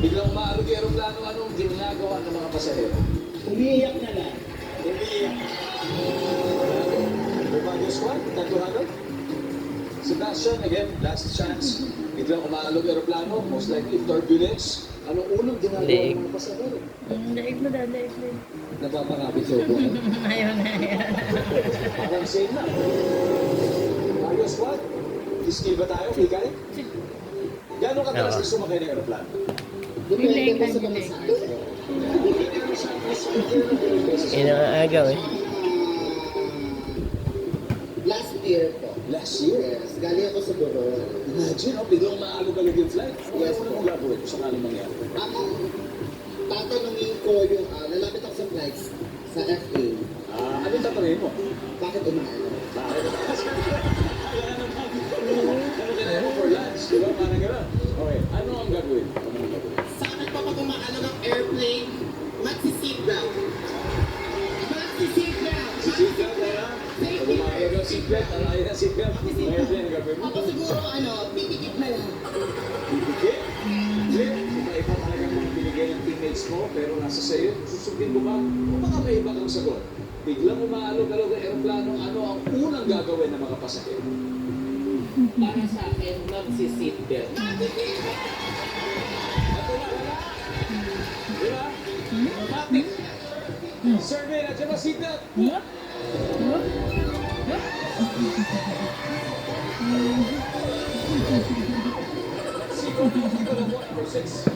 Biglang umaalog yung aeroplano, anong ginagawa ng mga pasahero? Umiiyak na lang. Umiiyak. Baguio Squad, Tantuhano. Sebastian, again, last chance. Biglang umaalog yung aeroplano, most likely turbulence. Anong unang ginagawa ng mga pasahero? Daig mo daig mo. Napapakapit sa ubo. Ayaw na, ayaw na. Parang safe na. Baguio Squad, iskil ba tayo, Mikay? Gano'ng kadalas Oo. gusto sumakay ng aeroplano? Depende po sa Delay. bansa. Yun ang agaw eh. Last year po. Last year. Yes, galing ako sa Boron. Imagine, biglang umaalog-alog yung flight. Ano Yes, yes, unang po. mong gagawin kung sakaling mangyari? Ako, tatanungin ko yung, lalapit ako sa flights sa FA. Anong tatanungin mo? Bakit umaano? Bakit? Ano kailangan mo for lunch? Di ba? Parang gano'n. Okay, ano ang gagawin? Ano ang gagawin? Sa akin pa pag umaano ng airplane, magsi-seatbelt. Magsi-seatbelt! Si seatbelt na yan? Pag umaalog ang seatbelt, alayin ang seatbelt. Ngayon din ang gagawin mo. Ako siguro, pipikit na lang. Bibigay? Hindi. Iba-iba talaga mga binigay ng teammates mo, pero nasa sa'yo. Susundin mo ba? O baka may iba kang sagot? Biglang umaalog-alog ang aeroplano, ano ang unang gagawin ng mga pasahero? Para sa akin, magsi-seatbelt. Ito na, wala. Di ba? Automatic. Survey, nandiyan ba seatbelt? Seatbelt, number 6.